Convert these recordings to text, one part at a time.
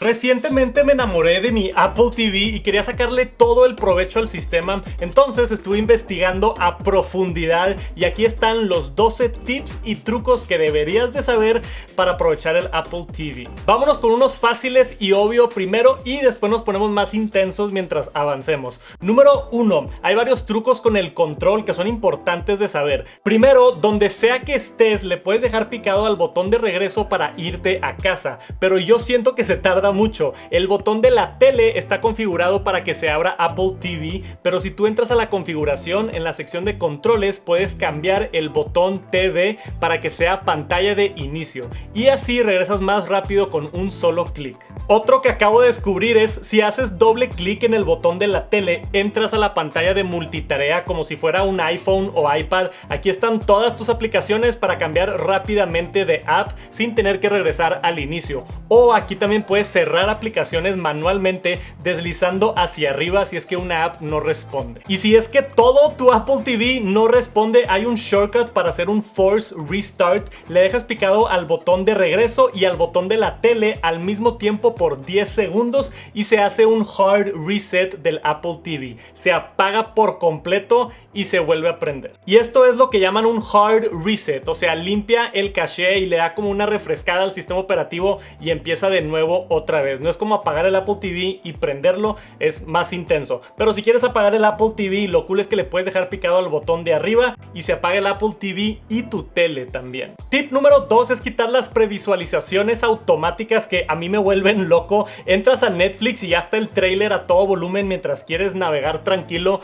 Recientemente me enamoré de mi Apple TV y quería sacarle todo el provecho al sistema, entonces estuve investigando a profundidad y aquí están los 12 tips y trucos que deberías de saber para aprovechar el Apple TV. Vámonos con unos fáciles y obvio primero y después nos ponemos más intensos mientras avancemos. Número 1. Hay varios trucos con el control que son importantes de saber. Primero, donde sea que estés le puedes dejar picado al botón de regreso para irte a casa, pero yo siento que se tarda mucho. El botón de la tele está configurado para que se abra Apple TV, pero si tú entras a la configuración en la sección de controles puedes cambiar el botón TV para que sea pantalla de inicio y así regresas más rápido con un solo clic. Otro que acabo de descubrir es si haces doble clic en el botón de la tele entras a la pantalla de multitarea como si fuera un iPhone o iPad. Aquí están todas tus aplicaciones para cambiar rápidamente de app sin tener que regresar al inicio, o aquí también puedes cerrar aplicaciones manualmente deslizando hacia arriba si es que una app no responde. Y si es que todo tu Apple TV no responde, hay un shortcut para hacer un force restart. Le dejas picado al botón de regreso y al botón de la tele al mismo tiempo por 10 segundos y se hace un hard reset del Apple TV. Se apaga por completo y se vuelve a prender. Y esto es lo que llaman un hard reset, o sea, limpia el caché y le da como una refrescada al sistema operativo y empieza de nuevo otra vez. No es como apagar el Apple TV y prenderlo, es más intenso. Pero si quieres apagar el Apple TV, lo cool es que le puedes dejar picado al botón de arriba y se apaga el Apple TV y tu tele también. Tip número 2 es quitar las previsualizaciones automáticas que a mí me vuelven loco. Entras a Netflix y ya está el trailer a todo volumen mientras quieres navegar tranquilo.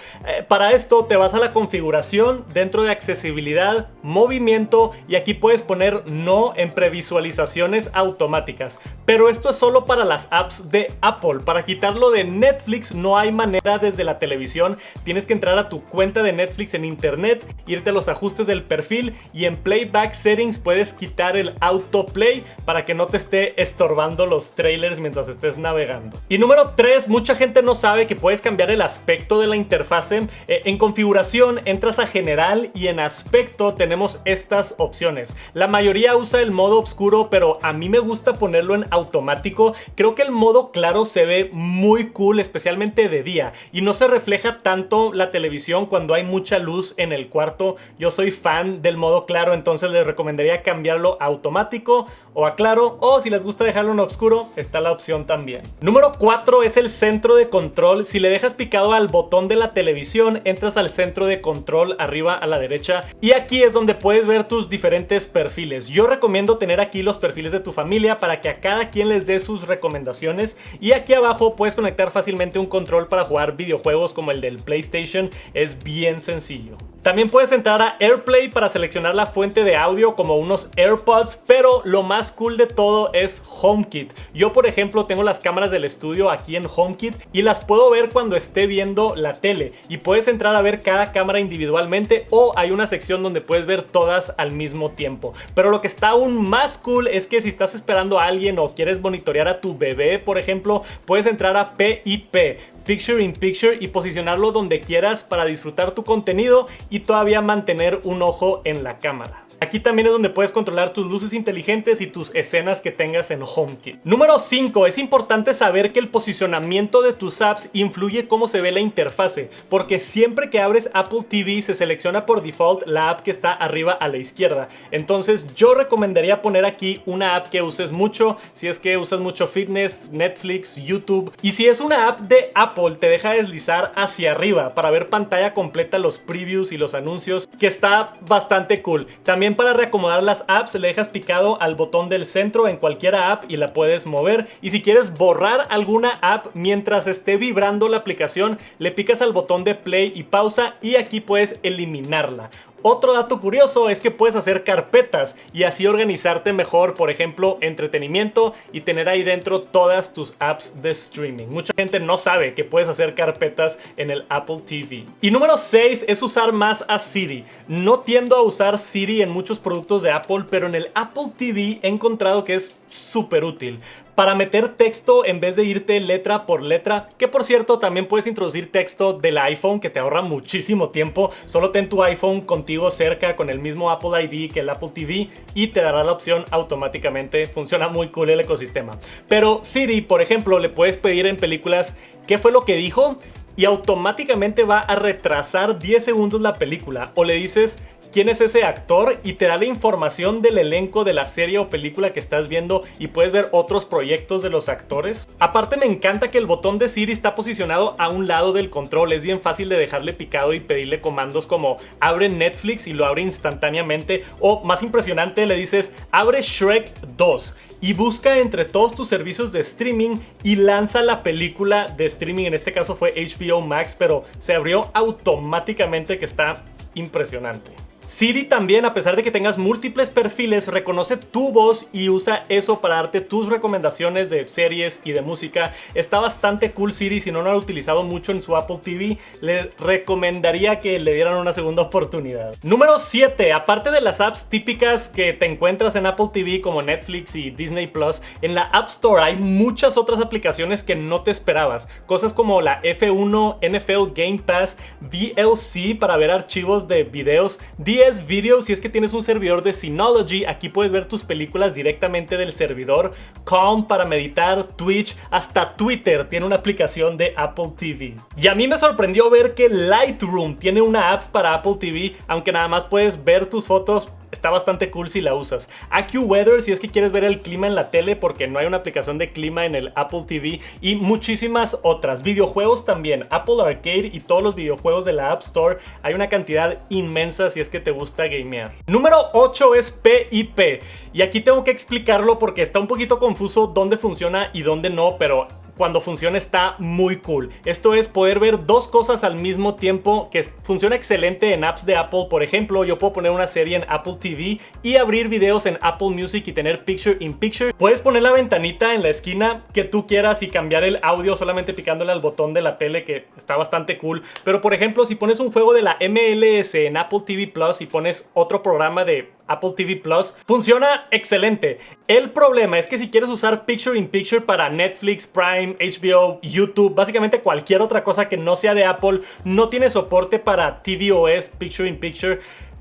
Para esto te vas a la configuración, dentro de accesibilidad, movimiento, y aquí puedes poner no en previsualizaciones automáticas. Pero esto es solo para las apps de Apple. Para quitarlo de Netflix no hay manera desde la televisión. Tienes que entrar a tu cuenta de Netflix en internet, irte a los ajustes del perfil y en Playback Settings puedes quitar el autoplay para que no te esté estorbando los trailers mientras estés navegando. Y número 3, mucha gente no sabe que puedes cambiar el aspecto de la interfase. En configuración entras a general y en aspecto tenemos estas opciones. La mayoría usa el modo oscuro, pero a mí me gusta ponerlo en automático. Creo que el modo claro se ve muy cool, especialmente de día, y no se refleja tanto la televisión cuando hay mucha luz en el cuarto. Yo soy fan del modo claro, entonces les recomendaría cambiarlo a automático o a claro, o si les gusta dejarlo en oscuro, está la opción también. Número 4 es el centro de control. Si le dejas picado al botón de la televisión, entras al centro de control arriba a la derecha y aquí es donde puedes ver tus diferentes perfiles. Yo recomiendo tener aquí los perfiles de tu familia para que a cada quien les dé sus recomendaciones, y aquí abajo puedes conectar fácilmente un control para jugar videojuegos como el del PlayStation. Es bien sencillo. También puedes entrar a AirPlay para seleccionar la fuente de audio como unos AirPods, pero lo más cool de todo es HomeKit. Yo por ejemplo tengo las cámaras del estudio aquí en HomeKit y las puedo ver cuando esté viendo la tele, y puedes entrar a ver cada cámara individualmente o hay una sección donde puedes ver todas al mismo tiempo. Pero lo que está aún más cool es que si estás esperando a alguien o quieres monitorear a tu bebé, por ejemplo, puedes entrar a PIP, Picture in Picture, y posicionarlo donde quieras para disfrutar tu contenido y todavía mantener un ojo en la cámara. Aquí también es donde puedes controlar tus luces inteligentes y tus escenas que tengas en HomeKit. Número 5. Es importante saber que el posicionamiento de tus apps influye cómo se ve la interfase, porque siempre que abres Apple TV se selecciona por default la app que está arriba a la izquierda. Entonces yo recomendaría poner aquí una app que uses mucho, si es que usas mucho fitness, Netflix, YouTube. Y si es una app de Apple, te deja deslizar hacia arriba para ver pantalla completa, los previews y los anuncios, que está bastante cool. También para reacomodar las apps le dejas picado al botón del centro en cualquier app y la puedes mover, y si quieres borrar alguna app mientras esté vibrando la aplicación le picas al botón de play y pausa y aquí puedes eliminarla. Otro dato curioso es que puedes hacer carpetas y así organizarte mejor, por ejemplo, entretenimiento, y tener ahí dentro todas tus apps de streaming. Mucha gente no sabe que puedes hacer carpetas en el Apple TV. Y número 6 es usar más a Siri. No tiendo a usar Siri en muchos productos de Apple, pero en el Apple TV he encontrado que es súper útil. para meter texto en vez de irte letra por letra, que por cierto también puedes introducir texto del iPhone, que te ahorra muchísimo tiempo. Solo ten tu iPhone contigo cerca con el mismo Apple ID que el Apple TV y te dará la opción automáticamente. Funciona muy cool el ecosistema. Pero Siri, por ejemplo, le puedes pedir en películas qué fue lo que dijo y automáticamente va a retrasar 10 segundos la película. O le dices quién es ese actor y te da la información del elenco de la serie o película que estás viendo y puedes ver otros proyectos de los actores. Aparte me encanta que el botón de Siri está posicionado a un lado del control. Es bien fácil de dejarle picado y pedirle comandos como abre Netflix y lo abre instantáneamente, o más impresionante le dices abre Shrek 2 y busca entre todos tus servicios de streaming y lanza la película de streaming. En este caso fue HBO Max, pero se abrió automáticamente, que está impresionante. Siri también, a pesar de que tengas múltiples perfiles, reconoce tu voz y usa eso para darte tus recomendaciones de series y de música. Está bastante cool Siri. Si no lo han utilizado mucho en su Apple TV, les recomendaría que le dieran una segunda oportunidad. Número 7. Aparte de las apps típicas que te encuentras en Apple TV como Netflix y Disney Plus, en la App Store hay muchas otras aplicaciones que no te esperabas. Cosas como la F1, NFL Game Pass, VLC para ver archivos de videos, DS Video si es que tienes un servidor de Synology. Aquí puedes ver tus películas directamente del servidor. Calm para meditar, Twitch, hasta Twitter tiene una aplicación de Apple TV. Y a mí me sorprendió ver que Lightroom tiene una app para Apple TV, aunque nada más puedes ver tus fotos. Está bastante cool si la usas. AccuWeather si es que quieres ver el clima en la tele, porque no hay una aplicación de clima en el Apple TV, y muchísimas otras. Videojuegos también, Apple Arcade y todos los videojuegos de la App Store. Hay una cantidad inmensa si es que te gusta gamear. Número 8 es PIP. Y aquí tengo que explicarlo porque está un poquito confuso dónde funciona y dónde no, pero cuando funciona está muy cool. Esto es poder ver dos cosas al mismo tiempo, que funciona excelente en apps de Apple. Por ejemplo, yo puedo poner una serie en Apple TV y abrir videos en Apple Music y tener Picture in Picture. Puedes poner la ventanita en la esquina que tú quieras y cambiar el audio solamente picándole al botón de la tele, que está bastante cool. Pero por ejemplo, si pones un juego de la MLS en Apple TV Plus y pones otro programa de Apple TV Plus, funciona excelente. El problema es que si quieres usar Picture in Picture para Netflix, Prime, HBO, YouTube, básicamente cualquier otra cosa que no sea de Apple, no tiene soporte para tvOS Picture in Picture,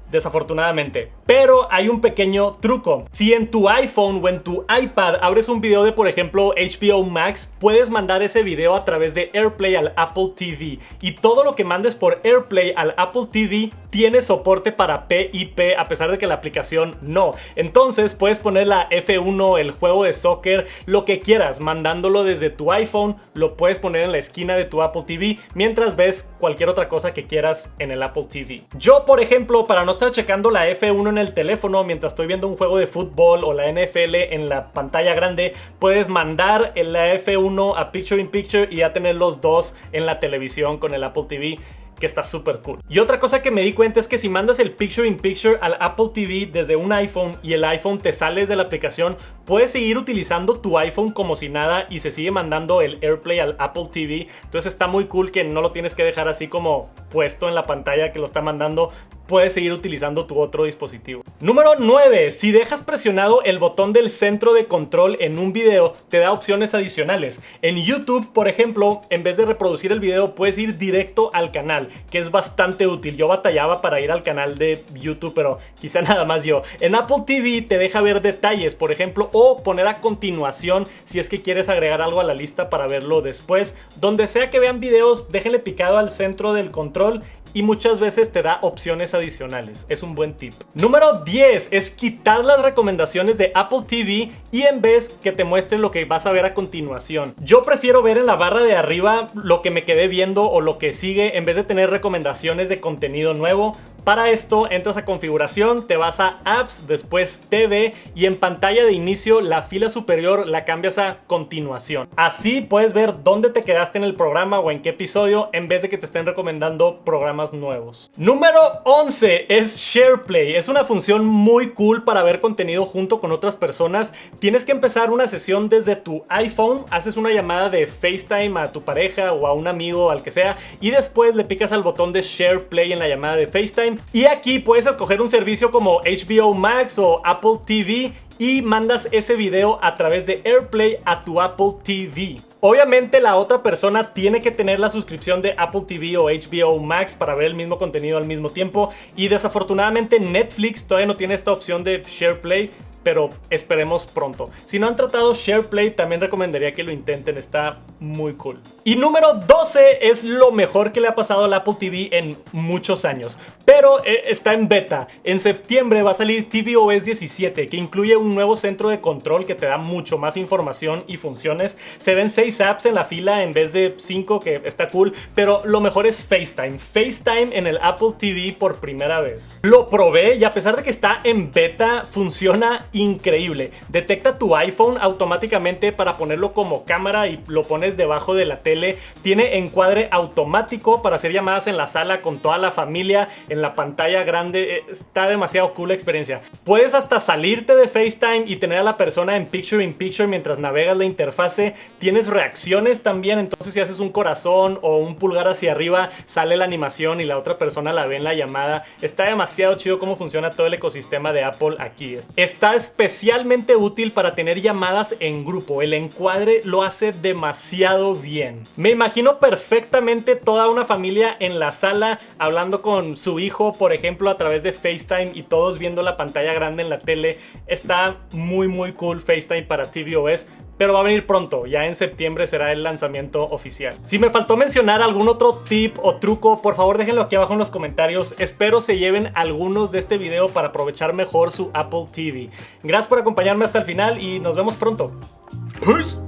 desafortunadamente. Pero hay un pequeño truco. Si en tu iPhone o en tu iPad abres un video de, por ejemplo, HBO Max, puedes mandar ese video a través de AirPlay al Apple TV. Y todo lo que mandes por AirPlay al Apple TV tiene soporte para PIP, a pesar de que la aplicación no. Entonces puedes poner la F1, el juego de soccer, lo que quieras, mandándolo desde tu iPhone. Lo puedes poner en la esquina de tu Apple TV mientras ves cualquier otra cosa que quieras en el Apple TV. Yo, por ejemplo, para no estar checando la F1 en el teléfono mientras estoy viendo un juego de fútbol o la NFL en la pantalla grande, puedes mandar la F1 a Picture in Picture y ya tener los dos en la televisión con el Apple TV, que está súper cool. Y otra cosa que me di cuenta es que si mandas el Picture in Picture al Apple TV desde un iPhone y el iPhone te sales de la aplicación, puedes seguir utilizando tu iPhone como si nada y se sigue mandando el AirPlay al Apple TV. Entonces está muy cool que no lo tienes que dejar así como puesto en la pantalla que lo está mandando. Puedes seguir utilizando tu otro dispositivo. Número 9. Si dejas presionado el botón del centro de control en un video, te da opciones adicionales. En YouTube, por ejemplo, en vez de reproducir el video, puedes ir directo al canal, que es bastante útil. Yo batallaba para ir al canal de YouTube, pero quizá nada más yo. En Apple TV te deja ver detalles, por ejemplo, o poner a continuación si es que quieres agregar algo a la lista para verlo después. Donde sea que vean videos, déjenle picado al centro del control y muchas veces te da opciones adicionales. Es un buen tip. Número 10 es quitar las recomendaciones de Apple TV y en vez que te muestre lo que vas a ver a continuación. Yo prefiero ver en la barra de arriba lo que me quedé viendo o lo que sigue en vez de tener recomendaciones de contenido nuevo. Para esto entras a configuración, te vas a apps, después TV y en pantalla de inicio la fila superior la cambias a continuación. Así puedes ver dónde te quedaste en el programa o en qué episodio en vez de que te estén recomendando programas nuevos. Número 11 es SharePlay. Es una función muy cool para ver contenido junto con otras personas. Tienes que empezar una sesión desde tu iPhone, haces una llamada de FaceTime a tu pareja o a un amigo, al que sea, y después le picas al botón de SharePlay en la llamada de FaceTime FaceTime y aquí puedes escoger un servicio como HBO Max o Apple TV y mandas ese video a través de AirPlay a tu Apple TV. Obviamente la otra persona tiene que tener la suscripción de Apple TV o HBO Max para ver el mismo contenido al mismo tiempo y desafortunadamente Netflix todavía no tiene esta opción de SharePlay, pero esperemos pronto. Si no han tratado SharePlay, también recomendaría que lo intenten, está muy cool. Y número 12 es lo mejor que le ha pasado al Apple TV en muchos años, pero está en beta. En septiembre va a salir tvOS 17, que incluye un nuevo centro de control que te da mucho más información y funciones. Se ven 6 apps en la fila en vez de 5, que está cool, pero lo mejor es FaceTime. FaceTime en el Apple TV por primera vez. Lo probé y a pesar de que está en beta, funciona increíble. Detecta tu iPhone automáticamente para ponerlo como cámara y lo pones debajo de la tele. Tiene encuadre automático para hacer llamadas en la sala con toda la familia en la pantalla grande. Está demasiado cool la experiencia. Puedes hasta salirte de FaceTime y tener a la persona en picture in picture mientras navegas la interfase. Tienes reacciones también, entonces si haces un corazón o un pulgar hacia arriba sale la animación y la otra persona la ve en la llamada. Está demasiado chido cómo funciona todo el ecosistema de Apple aquí. Está especialmente útil para tener llamadas en grupo. El encuadre lo hace demasiado bien. Me imagino perfectamente toda una familia en la sala hablando con su hijo, por ejemplo, a través de FaceTime y todos viendo la pantalla grande en la tele. Está muy cool FaceTime para tvOS, pero va a venir pronto. Ya en septiembre será el lanzamiento oficial. Si me faltó mencionar algún otro tip o truco, por favor déjenlo aquí abajo en los comentarios. Espero se lleven algunos de este video para aprovechar mejor su Apple TV. Gracias por acompañarme hasta el final y nos vemos pronto. Peace.